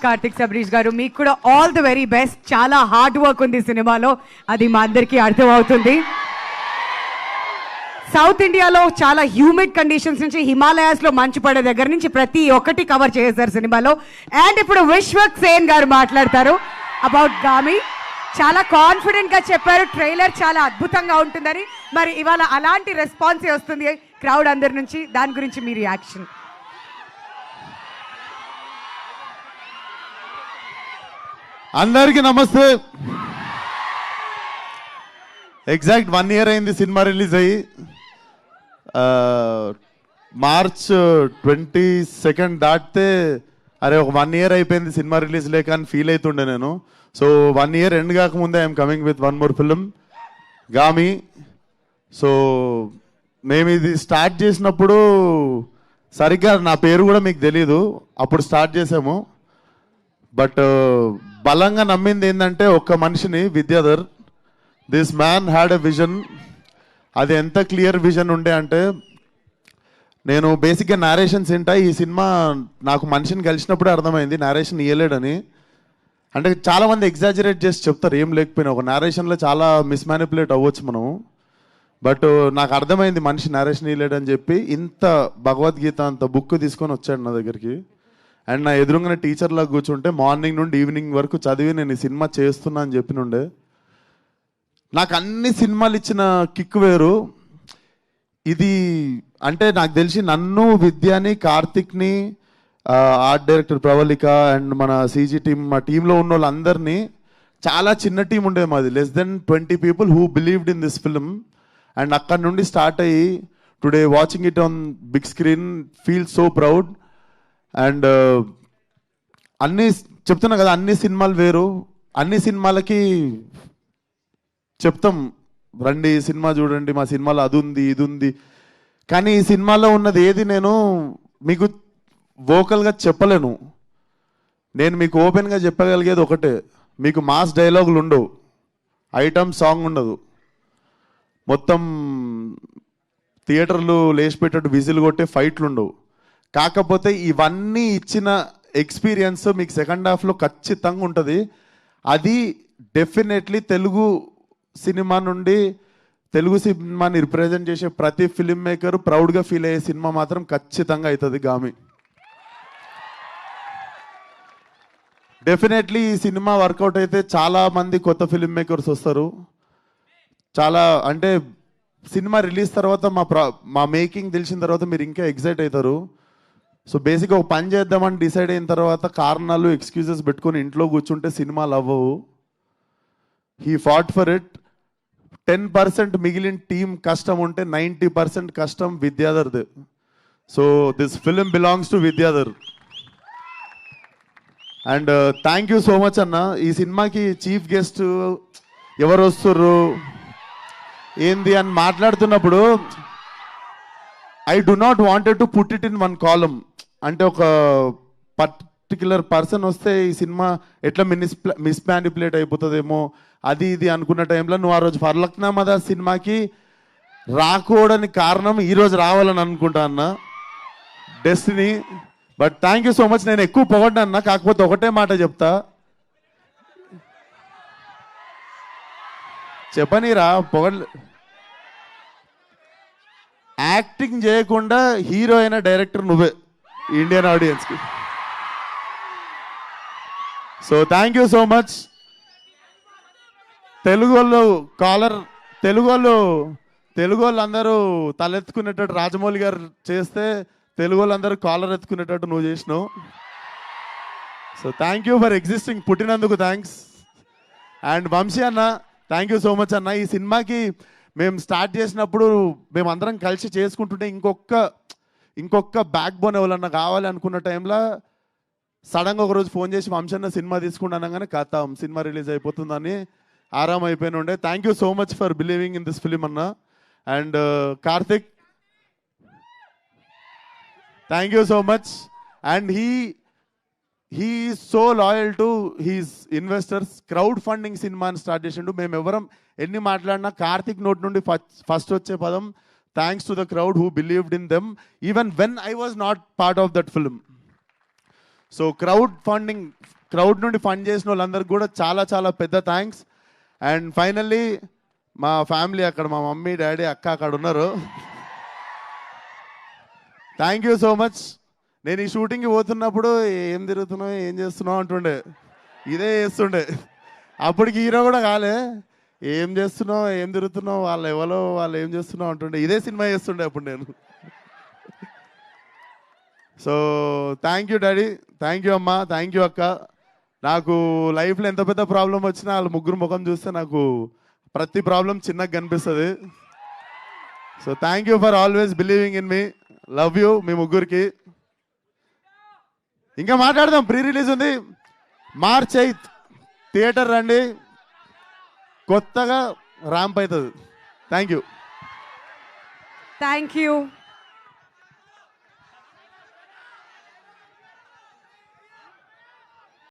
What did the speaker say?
కార్తిక్ సబరీష్ గారు. మీకు కూడా ఆల్ ది వెరీ బెస్ట్. చాలా హార్డ్ వర్క్ ఉంది సినిమాలో, అది మా అందరికీ అర్థం అవుతుంది. సౌత్ ఇండియాలో చాలా హ్యూమిడ్ కండిషన్స్ నుంచి హిమాలయాస్ లో మంచు పడే దగ్గర నుంచి ప్రతి ఒక్కటి కవర్ చేశారు సినిమాలో. అండ్ ఇప్పుడు విశ్వక్ సేన్ గారు మాట్లాడతారు అబౌట్ గామి. చాలా కాన్ఫిడెంట్ గా చెప్పారు, ట్రైలర్ చాలా అద్భుతంగా ఉంటుందని. మరి ఇవాళ అలాంటి రెస్పాన్స్ వస్తుంది క్రౌడ్ అందరి నుంచి, దాని గురించి మీ రియాక్షన్? అందరికీ నమస్తే. ఎగ్జాక్ట్ 1 year అయింది సినిమా రిలీజ్ అయ్యి. మార్చ్ 22 దాటితే అరే ఒక 1 year అయిపోయింది సినిమా రిలీజ్ లేక అని ఫీల్ అవుతుండే నేను. సో 1 year ఎండ్ కాకముందే I'm coming with 1 more film, Gaami. So మేము ఇది స్టార్ట్ చేసినప్పుడు సరిగ్గా నా పేరు కూడా మీకు తెలీదు, అప్పుడు స్టార్ట్ చేసాము. బట్ బలంగా నమ్మింది ఏంటంటే ఒక్క మనిషిని, Vidyadhar. This man had a vision. అది ఎంత క్లియర్ విజన్ ఉండే అంటే, నేను బేసిక్గా నేరేషన్స్ ఏంటా ఈ సినిమా నాకు మనిషిని కలిసినప్పుడే అర్థమైంది నేరేషన్ ఇయ్యలేడని. అంటే చాలామంది ఎగ్జాజరేట్ చేసి చెప్తారు ఏం లేకపోయినా, ఒక నేరేషన్లో చాలా మిస్మానిపులేట్ అవ్వచ్చు మనం. బట్ నాకు అర్థమైంది మనిషి నేరేషన్ ఇయ్యలేడని చెప్పి. ఇంత భగవద్గీత అంత బుక్ తీసుకొని వచ్చాడు నా దగ్గరికి. అండ్ నా ఎదురుగానే టీచర్లా కూర్చుంటే మార్నింగ్ నుండి ఈవినింగ్ వరకు చదివి నేను ఈ సినిమా చేస్తున్నా అని చెప్పినుండే. నాకు అన్ని సినిమాలు ఇచ్చిన కిక్ వేరు. ఇది అంటే నాకు తెలిసి నన్ను, విద్యాని, కార్తిక్ని, ఆర్ట్ డైరెక్టర్ ప్రవళిక అండ్ మన సీజీ టీమ్, మా టీంలో ఉన్న వాళ్ళందరినీ, చాలా చిన్న టీం ఉండేది మాది, less than 20 people who believed in this film. And అక్కడ నుండి స్టార్ట్ అయ్యి today watching it on big screen feel so proud. And అన్ని చెప్తున్నా కదా, అన్ని సినిమాలు వేరు. అన్ని సినిమాలకి చెప్తాం రండి సినిమా చూడండి, మా సినిమాలో అది ఉంది ఇది ఉంది. కానీ ఈ సినిమాలో ఉన్నది ఏది నేను మీకు వోకల్గా చెప్పలేను. నేను మీకు ఓపెన్గా చెప్పగలిగేది ఒకటే, మీకు మాస్ డైలాగులు ఉండవు, ఐటమ్ సాంగ్ ఉండదు, మొత్తం థియేటర్లు లేచిపెట్టేట్టు విజిల్ కొట్టే ఫైట్లు ఉండవు. కాకపోతే ఇవన్నీ ఇచ్చిన ఎక్స్పీరియన్స్ మీకు సెకండ్ హాఫ్లో ఖచ్చితంగా ఉంటుంది. అది డెఫినెట్లీ తెలుగు సినిమా నుండి, తెలుగు సినిమాని రిప్రజెంట్ చేసే ప్రతి ఫిల్మ్ మేకర్ ప్రౌడ్గా ఫీల్ అయ్యే సినిమా మాత్రం ఖచ్చితంగా అవుతుంది గామి. డెఫినెట్లీ ఈ సినిమా వర్కౌట్ అయితే చాలా మంది కొత్త ఫిల్మ్ మేకర్స్ వస్తారు. చాలా అంటే సినిమా రిలీజ్ తర్వాత మా మేకింగ్ తెలిసిన తర్వాత మీరు ఇంకా ఎక్సైట్ అవుతారు. సో బేసిక్గా ఒక పని చేద్దామని డిసైడ్ అయిన తర్వాత కారణాలు, ఎక్స్క్యూజెస్ పెట్టుకొని ఇంట్లో కూర్చుంటే సినిమాలు అవ్వవు. He fought for it. 10% మిగిలిన టీం కష్టం ఉంటే 90% కష్టం విద్యాధర్ది. So this film belongs to Vidyadhar. And thank you so much అన్న. ఈ సినిమాకి చీఫ్ గెస్ట్ ఎవరు వస్తుర్రు ఏంది అని మాట్లాడుతున్నప్పుడు I do not wanted to put it in 1 column. అంటే ఒక పర్టిక్యులర్ పర్సన్ వస్తే ఈ సినిమా ఎట్లా మిస్మానిపులేట్ అయిపోతుందేమో అది ఇది అనుకున్న టైంలో నువ్వు ఆ రోజు ఫర్లక్నామా సినిమాకి రాకూడని కారణం ఈరోజు రావాలని అనుకుంటా అన్న, destiny. But thank you so much. నేను ఎక్కువ పొగడ్డా అన్న, కాకపోతే ఒకటే మాట చెప్తా, చెప్పనీరా యాక్టింగ్ చేయకుండా హీరో అయిన డైరెక్టర్ నువ్వే ఇండియన్ ఆడియన్స్కి. So thank you so much. Telugu వాళ్ళు అందరూ తలెత్తుకునేటట్టు రాజమౌళి గారు చేస్తే తెలుగు వాళ్ళందరూ కాలర్ ఎత్తుకునేటట్టు నువ్వు చేసినావు. So thank you for existing, పుట్టినందుకు థ్యాంక్స్. అండ్ వంశీ అన్న, థ్యాంక్ యూ సో మచ్ అన్న. ఈ సినిమాకి మేము స్టార్ట్ చేసినప్పుడు మేమందరం కలిసి చేసుకుంటుంటే ఇంకొక బ్యాక్ బోన్ ఎవరన్నా కావాలి అనుకున్న టైంలో సడన్గా ఒకరోజు ఫోన్ చేసి వంశన్న సినిమా తీసుకుంటాను కానీ కథం సినిమా రిలీజ్ అయిపోతుందని ఆరామ్ అయిపోయిన ఉండే. Thank you so much for believing in this film అన్న. And Karthik, thank you so much. And he so loyal to his investors. Crowd funding సినిమాని స్టార్ట్ చేసిండు. మేము ఎవరం ఎన్ని మాట్లాడినా కార్తిక్ నోట్ నుండి ఫస్ట్ వచ్చే పదం thanks to the crowd who believed in them even when I was not part of that film. So crowd నుండి ఫండ్ చేసిన వాళ్ళందరికీ కూడా చాలా చాలా పెద్ద థ్యాంక్స్. అండ్ ఫైనల్లీ మా ఫ్యామిలీ అక్కడ, మా మమ్మీ డాడీ అక్క అక్కడ ఉన్నారు. Thank you so much. నేను ఈ షూటింగ్కి పోతున్నప్పుడు ఏం తిరుగుతున్నావు ఏం చేస్తున్నావు అంటుండే, ఇదే చేస్తుండే. అప్పటికి హీరో కూడా కాలే, ఏం చేస్తున్నావు ఏం తిరుగుతున్నావు, వాళ్ళు ఏం చేస్తున్నావు అంటుండే, ఇదే సినిమా చేస్తుండే అప్పుడు నేను. So thank you daddy, thank you అమ్మ, థ్యాంక్ యూ అక్క. నాకు లైఫ్లో ఎంత పెద్ద ప్రాబ్లం వచ్చినా వాళ్ళ ముగ్గురు ముఖం చూస్తే నాకు ప్రతి ప్రాబ్లం చిన్నగా కనిపిస్తుంది. So thank you for always believing in me. Love you మీ ముగ్గురికి. ఇంకా మాట్లాడదాం. ప్రీ రిలీజ్ ఉంది March 8th, థియేటర్ రండి, కొత్తగా ర్యాంప్ అవుతుంది. Thank you. Thank you.